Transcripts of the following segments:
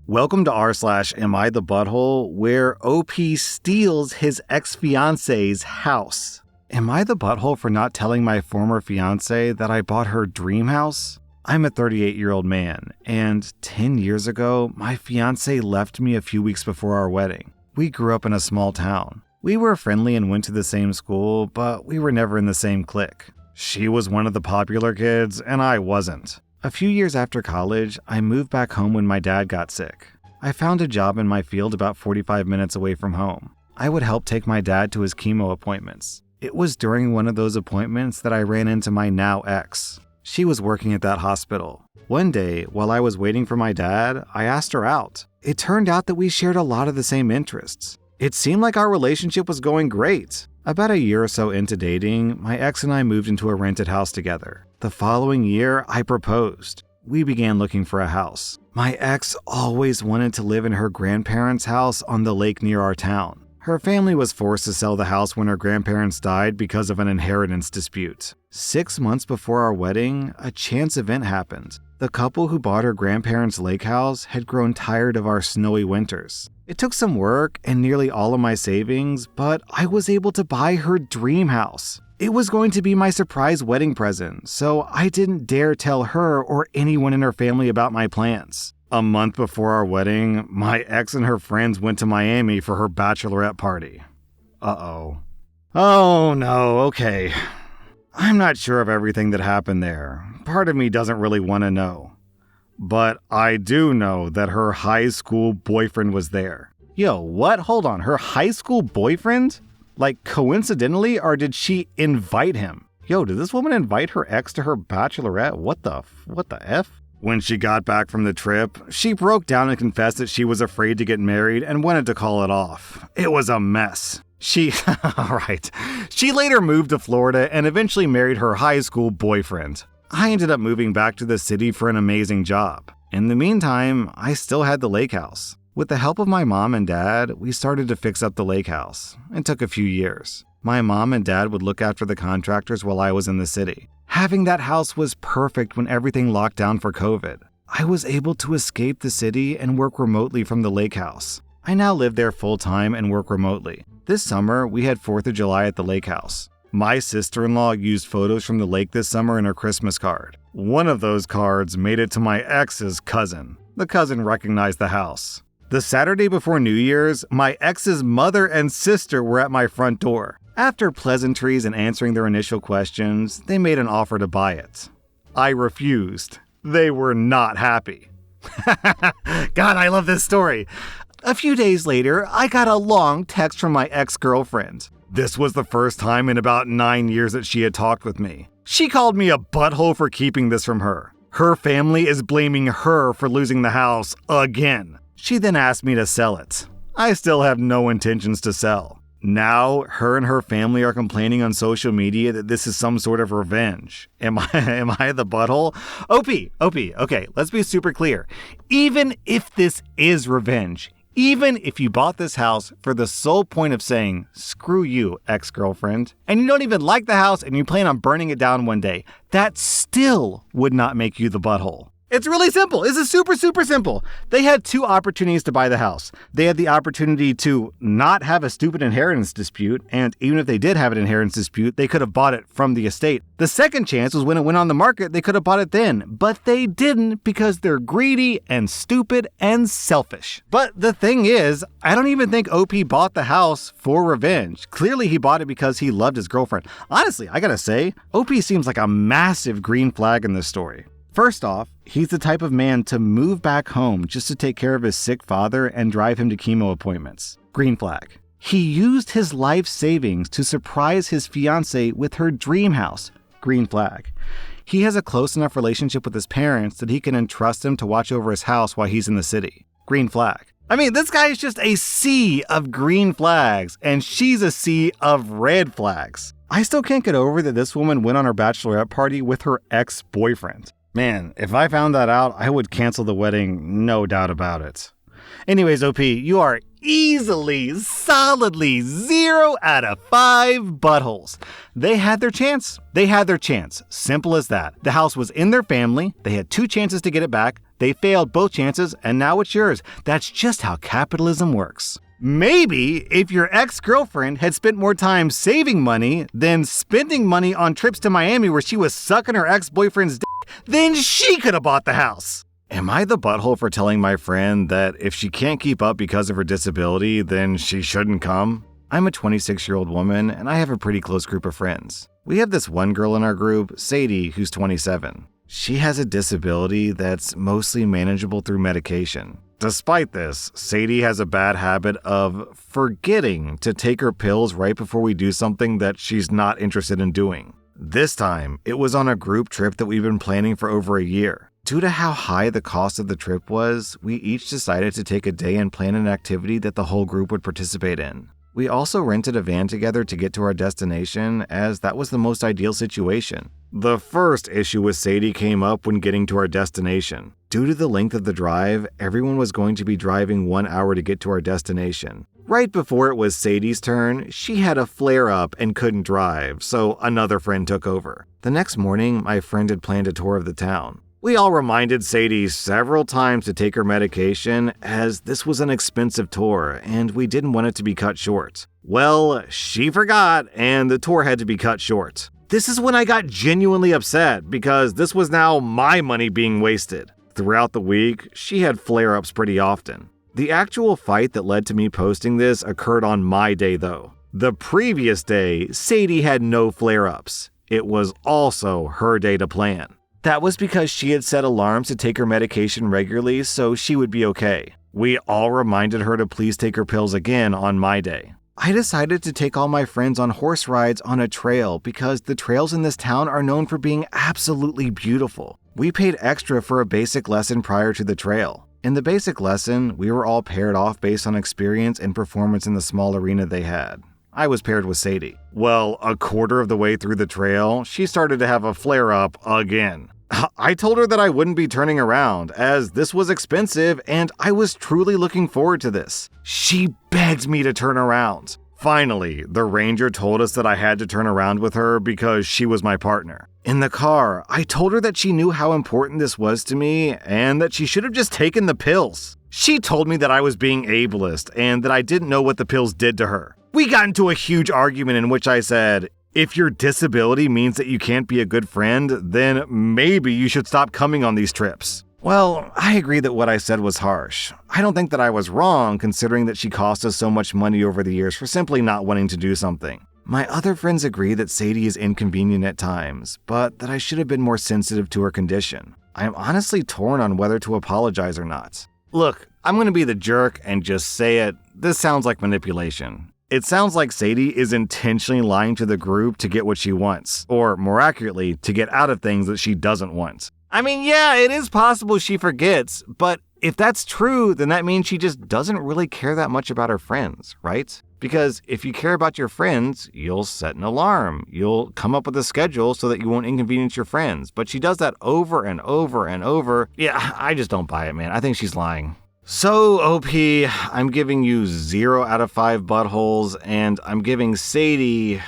Welcome to rSlash Am I the Butthole, where OP steals his ex-fiance's house. Am I the butthole for not telling my former fiance that I bought her dream house? I'm a 38-year-old man, and 10 years ago, my fiance left me a few weeks before our wedding. We grew up in a small town. We were friendly and went to the same school, but we were never in the same clique. She was one of the popular kids, and I wasn't. A few years after college, I moved back home when my dad got sick. I found a job in my field about 45 minutes away from home. I would help take my dad to his chemo appointments. It was during one of those appointments that I ran into my now ex. She was working at that hospital. One day, while I was waiting for my dad, I asked her out. It turned out that we shared a lot of the same interests. It seemed like our relationship was going great. About a year or so into dating, my ex and I moved into a rented house together. The following year, I proposed. We began looking for a house. My ex always wanted to live in her grandparents' house on the lake near our town. Her family was forced to sell the house when her grandparents died because of an inheritance dispute. 6 months before our wedding, a chance event happened. The couple who bought her grandparents' lake house had grown tired of our snowy winters. It took some work and nearly all of my savings, but I was able to buy her dream house. It was going to be my surprise wedding present, so I didn't dare tell her or anyone in her family about my plans. A month before our wedding, my ex and her friends went to Miami for her bachelorette party. Uh-oh. Oh no, okay. I'm not sure of everything that happened there. Part of me doesn't really want to know. But I do know that her high school boyfriend was there. Yo, what? Hold on, her high school boyfriend? Like, coincidentally, or did she invite him? Yo, did this woman invite her ex to her bachelorette? What the F? When she got back from the trip, she broke down and confessed that she was afraid to get married and wanted to call it off. It was a mess. She later moved to Florida and eventually married her high school boyfriend. I ended up moving back to the city for an amazing job. In the meantime, I still had the lake house. With the help of my mom and dad, we started to fix up the lake house. It took a few years. My mom and dad would look after the contractors while I was in the city. Having that house was perfect when everything locked down for COVID. I was able to escape the city and work remotely from the lake house. I now live there full-time and work remotely. This summer, we had 4th of July at the lake house. My sister-in-law used photos from the lake this summer in her Christmas card. One of those cards made it to my ex's cousin. The cousin recognized the house. The Saturday before New Year's, my ex's mother and sister were at my front door. After pleasantries and answering their initial questions, they made an offer to buy it. I refused. They were not happy. God, I love this story. A few days later, I got a long text from my ex-girlfriend. This was the first time in about 9 years that she had talked with me. She called me a butthole for keeping this from her. Her family is blaming her for losing the house again. She then asked me to sell it. I still have no intentions to sell. Now, her and her family are complaining on social media that this is some sort of revenge. Am I the butthole? OP, okay, let's be super clear. Even if this is revenge, even if you bought this house for the sole point of saying, screw you, ex-girlfriend, and you don't even like the house and you plan on burning it down one day, that still would not make you the butthole. It's really simple. This is super, super simple. They had 2 opportunities to buy the house. They had the opportunity to not have a stupid inheritance dispute, and even if they did have an inheritance dispute, they could have bought it from the estate. The second chance was when it went on the market, they could have bought it then, but they didn't because they're greedy and stupid and selfish. But the thing is, I don't even think OP bought the house for revenge. Clearly, he bought it because he loved his girlfriend. Honestly, I gotta say, OP seems like a massive green flag in this story. First off, he's the type of man to move back home just to take care of his sick father and drive him to chemo appointments. Green flag. He used his life savings to surprise his fiancé with her dream house. Green flag. He has a close enough relationship with his parents that he can entrust them to watch over his house while he's in the city. Green flag. I mean, this guy is just a sea of green flags, and she's a sea of red flags. I still can't get over that this woman went on her bachelorette party with her ex-boyfriend. Man, if I found that out, I would cancel the wedding, no doubt about it. Anyways, OP, you are easily, solidly 0 out of 5 buttholes. They had their chance. Simple as that. The house was in their family. They had 2 chances to get it back. They failed both chances, and now it's yours. That's just how capitalism works. Maybe if your ex-girlfriend had spent more time saving money than spending money on trips to Miami where she was sucking her ex-boyfriend's dick, then she could have bought the house. Am I the butthole for telling my friend that if she can't keep up because of her disability, then she shouldn't come? I'm a 26-year-old woman, and I have a pretty close group of friends. We have this one girl in our group, Sadie, who's 27. She has a disability that's mostly manageable through medication. Despite this, Sadie has a bad habit of forgetting to take her pills right before we do something that she's not interested in doing. This time, it was on a group trip that we've been planning for over a year. Due to how high the cost of the trip was, we each decided to take a day and plan an activity that the whole group would participate in. We also rented a van together to get to our destination, as that was the most ideal situation. The first issue with Sadie came up when getting to our destination. Due to the length of the drive, everyone was going to be driving 1 hour to get to our destination. Right before it was Sadie's turn, she had a flare-up and couldn't drive, so another friend took over. The next morning, my friend had planned a tour of the town. We all reminded Sadie several times to take her medication, as this was an expensive tour and we didn't want it to be cut short. Well, she forgot and the tour had to be cut short. This is when I got genuinely upset because this was now my money being wasted. Throughout the week, she had flare-ups pretty often. The actual fight that led to me posting this occurred on my day though. The previous day, Sadie had no flare-ups. It was also her day to plan. That was because she had set alarms to take her medication regularly so she would be okay. We all reminded her to please take her pills again on my day. I decided to take all my friends on horse rides on a trail because the trails in this town are known for being absolutely beautiful. We paid extra for a basic lesson prior to the trail. In the basic lesson, we were all paired off based on experience and performance in the small arena they had. I was paired with Sadie. Well, a quarter of the way through the trail, she started to have a flare-up again. I told her that I wouldn't be turning around, as this was expensive and I was truly looking forward to this. She begged me to turn around. Finally, the ranger told us that I had to turn around with her because she was my partner. In the car, I told her that she knew how important this was to me and that she should have just taken the pills. She told me that I was being ableist and that I didn't know what the pills did to her. We got into a huge argument in which I said, if your disability means that you can't be a good friend, then maybe you should stop coming on these trips. Well, I agree that what I said was harsh. I don't think that I was wrong considering that she cost us so much money over the years for simply not wanting to do something. My other friends agree that Sadie is inconvenient at times, but that I should have been more sensitive to her condition. I am honestly torn on whether to apologize or not. Look, I'm going to be the jerk and just say it. This sounds like manipulation. It sounds like Sadie is intentionally lying to the group to get what she wants, or more accurately, to get out of things that she doesn't want. I mean, yeah, it is possible she forgets, but if that's true, then that means she just doesn't really care that much about her friends, right? Because if you care about your friends, you'll set an alarm. You'll come up with a schedule so that you won't inconvenience your friends. But she does that over and over and over. Yeah, I just don't buy it, man. I think she's lying. So, OP, I'm giving you 0 out of 5 buttholes, and I'm giving Sadie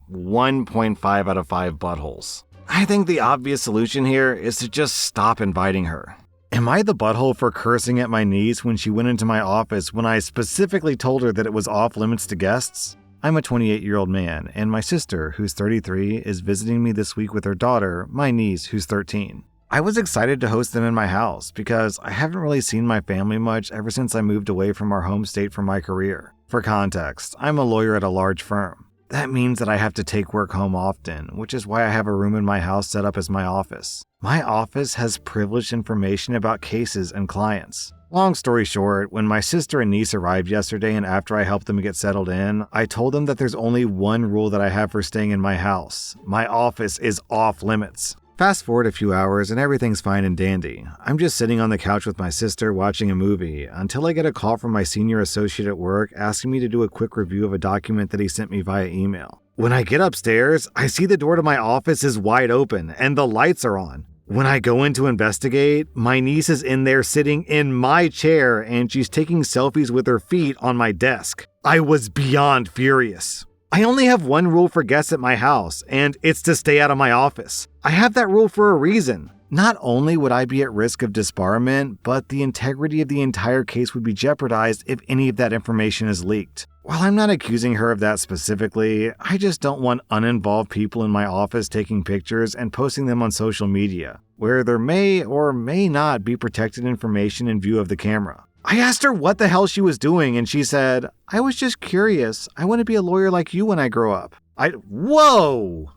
1.5 out of 5 buttholes. I think the obvious solution here is to just stop inviting her. Am I the butthole for cursing at my niece when she went into my office when I specifically told her that it was off limits to guests? I'm a 28-year-old man, and my sister, who's 33, is visiting me this week with her daughter, my niece, who's 13. I was excited to host them in my house because I haven't really seen my family much ever since I moved away from our home state for my career. For context, I'm a lawyer at a large firm. That means that I have to take work home often, which is why I have a room in my house set up as my office. My office has privileged information about cases and clients. Long story short, when my sister and niece arrived yesterday and after I helped them get settled in, I told them that there's only one rule that I have for staying in my house. My office is off limits. Fast forward a few hours and everything's fine and dandy. I'm just sitting on the couch with my sister watching a movie until I get a call from my senior associate at work asking me to do a quick review of a document that he sent me via email. When I get upstairs, I see the door to my office is wide open and the lights are on. When I go in to investigate, my niece is in there sitting in my chair and she's taking selfies with her feet on my desk. I was beyond furious. I only have one rule for guests at my house, and it's to stay out of my office. I have that rule for a reason. Not only would I be at risk of disbarment, but the integrity of the entire case would be jeopardized if any of that information is leaked. While I'm not accusing her of that specifically, I just don't want uninvolved people in my office taking pictures and posting them on social media, where there may or may not be protected information in view of the camera. I asked her what the hell she was doing, and she said, "I was just curious. I want to be a lawyer like you when I grow up." Whoa!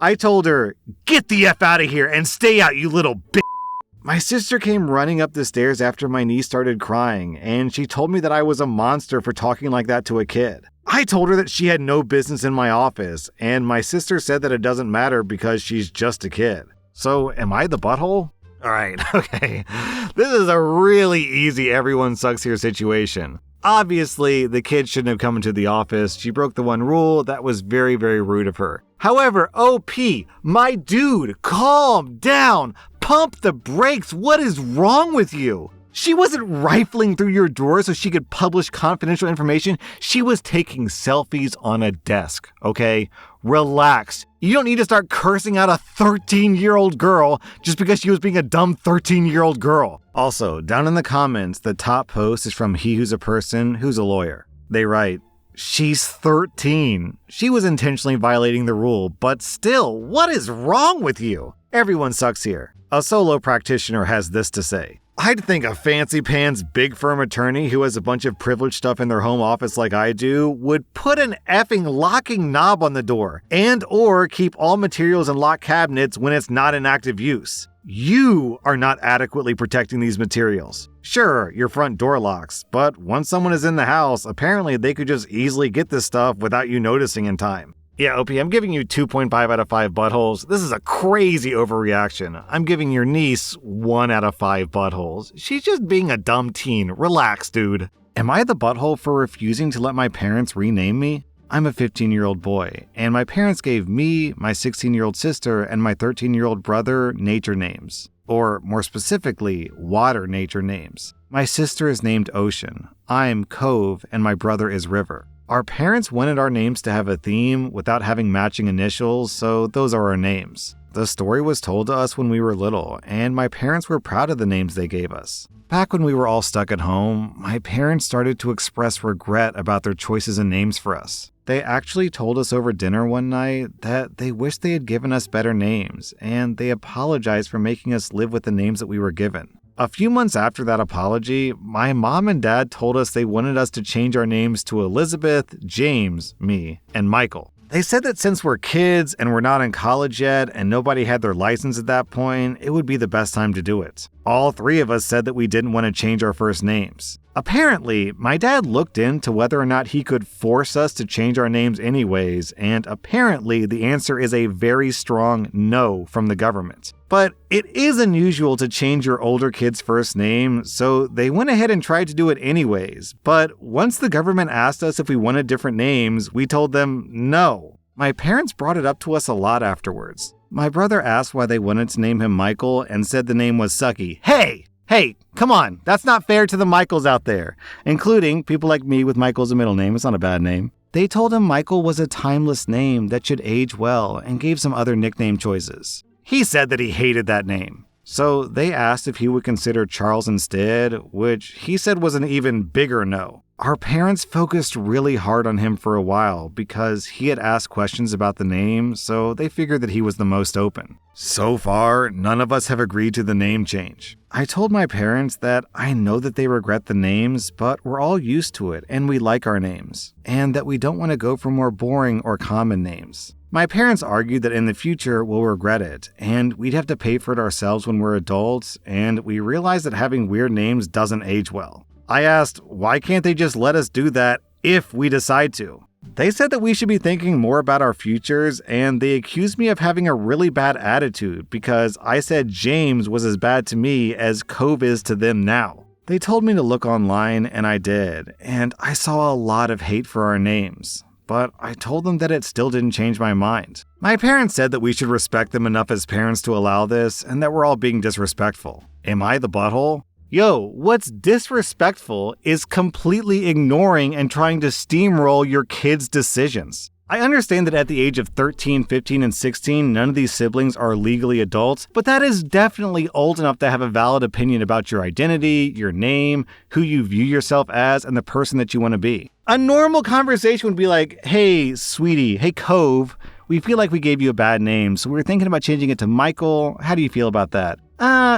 I told her, "Get the F out of here and stay out, you little bitch." My sister came running up the stairs after my niece started crying, and she told me that I was a monster for talking like that to a kid. I told her that she had no business in my office, and my sister said that it doesn't matter because she's just a kid. So, am I the butthole? Alright, okay. This is a really easy everyone sucks here situation. Obviously, the kid shouldn't have come into the office. She broke the one rule. That was very, very rude of her. However, OP, my dude, calm down. Pump the brakes. What is wrong with you? She wasn't rifling through your drawer so she could publish confidential information. She was taking selfies on a desk, okay? Relax. You don't need to start cursing out a 13-year-old girl just because she was being a dumb 13-year-old girl. Also, down in the comments, the top post is from He Who's a Person Who's a Lawyer. They write, "She's 13. She was intentionally violating the rule, but still, what is wrong with you?" Everyone sucks here. A solo practitioner has this to say. I'd think a fancy pants big firm attorney who has a bunch of privileged stuff in their home office like I do would put an effing locking knob on the door and or keep all materials in locked cabinets when it's not in active use. You are not adequately protecting these materials. Sure, your front door locks, but once someone is in the house, apparently they could just easily get this stuff without you noticing in time. Yeah, OP, I'm giving you 2.5 out of 5 buttholes. This is a crazy overreaction. I'm giving your niece 1 out of 5 buttholes. She's just being a dumb teen. Relax, dude. Am I the butthole for refusing to let my parents rename me? I'm a 15-year-old boy, and my parents gave me, my 16-year-old sister, and my 13-year-old brother nature names. Or, more specifically, water nature names. My sister is named Ocean, I'm Cove, and my brother is River. Our parents wanted our names to have a theme without having matching initials, so those are our names. The story was told to us when we were little, and my parents were proud of the names they gave us. Back when we were all stuck at home, my parents started to express regret about their choices in names for us. They actually told us over dinner one night that they wished they had given us better names, and they apologized for making us live with the names that we were given. A few months after that apology, my mom and dad told us they wanted us to change our names to Elizabeth, James, me, and Michael. They said that since we're kids and we're not in college yet and nobody had their license at that point, it would be the best time to do it. All 3 of us said that we didn't want to change our first names. Apparently, my dad looked into whether or not he could force us to change our names anyways, and apparently the answer is a very strong no from the government. But it is unusual to change your older kid's first name, so they went ahead and tried to do it anyways. But once the government asked us if we wanted different names, we told them no. My parents brought it up to us a lot afterwards. My brother asked why they wanted to name him Michael and said the name was sucky. Hey, come on, that's not fair to the Michaels out there, including people like me with Michael as a middle name. It's not a bad name. They told him Michael was a timeless name that should age well and gave some other nickname choices. He said that he hated that name. So they asked if he would consider Charles instead, which he said was an even bigger no. Our parents focused really hard on him for a while because he had asked questions about the name, so they figured that he was the most open. So far, none of us have agreed to the name change. I told my parents that I know that they regret the names, but we're all used to it and we like our names, and that we don't want to go for more boring or common names. My parents argued that in the future we'll regret it, and we'd have to pay for it ourselves when we're adults, and we realized that having weird names doesn't age well. I asked, why can't they just let us do that if we decide to? They said that we should be thinking more about our futures, and they accused me of having a really bad attitude because I said James was as bad to me as Cove is to them now. They told me to look online, and I did, and I saw a lot of hate for our names. But I told them that it still didn't change my mind. My parents said that we should respect them enough as parents to allow this, and that we're all being disrespectful. Am I the butthole? Yo, what's disrespectful is completely ignoring and trying to steamroll your kids' decisions. I understand that at the age of 13, 15, and 16, none of these siblings are legally adults, but that is definitely old enough to have a valid opinion about your identity, your name, who you view yourself as, and the person that you want to be. A normal conversation would be like, hey, sweetie, hey, Cove, we feel like we gave you a bad name, so we're thinking about changing it to Michael. How do you feel about that?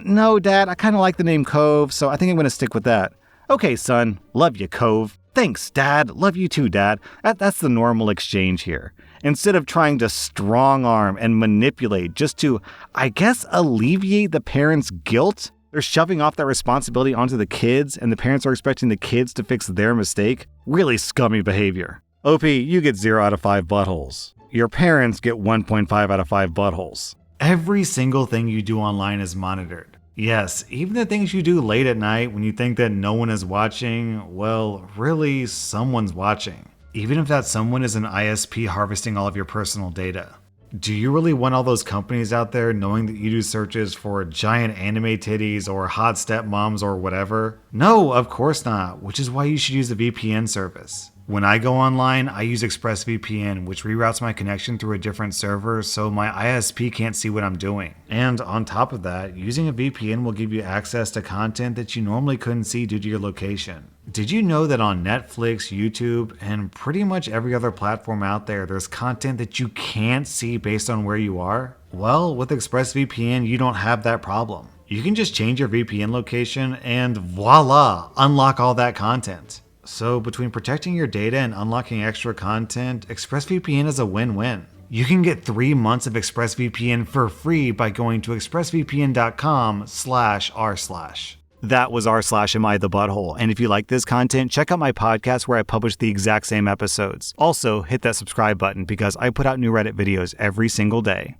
No, Dad, I kind of like the name Cove, so I think I'm going to stick with that. Okay, son, love you, Cove. Thanks, Dad. Love you too, Dad. That's the normal exchange here. Instead of trying to strong arm and manipulate just to, I guess, alleviate the parents' guilt, they're shoving off that responsibility onto the kids, and the parents are expecting the kids to fix their mistake. Really scummy behavior. OP, you get 0 out of 5 buttholes. Your parents get 1.5 out of 5 buttholes. Every single thing you do online is monitored. Yes, even the things you do late at night when you think that no one is watching, well, really, someone's watching. Even if that someone is an ISP harvesting all of your personal data. Do you really want all those companies out there knowing that you do searches for giant anime titties or hot stepmoms or whatever? No, of course not, which is why you should use a VPN service. When I go online, I use ExpressVPN, which reroutes my connection through a different server so my ISP can't see what I'm doing. And on top of that, using a VPN will give you access to content that you normally couldn't see due to your location. Did you know that on Netflix, YouTube, and pretty much every other platform out there, there's content that you can't see based on where you are? Well, with ExpressVPN, you don't have that problem. You can just change your VPN location and voila, unlock all that content. So between protecting your data and unlocking extra content, ExpressVPN is a win-win. You can get 3 months of ExpressVPN for free by going to expressvpn.com/rSlash. That was rSlash Am I the Butthole, and if you like this content, check out my podcast where I publish the exact same episodes. Also, hit that subscribe button because I put out new Reddit videos every single day.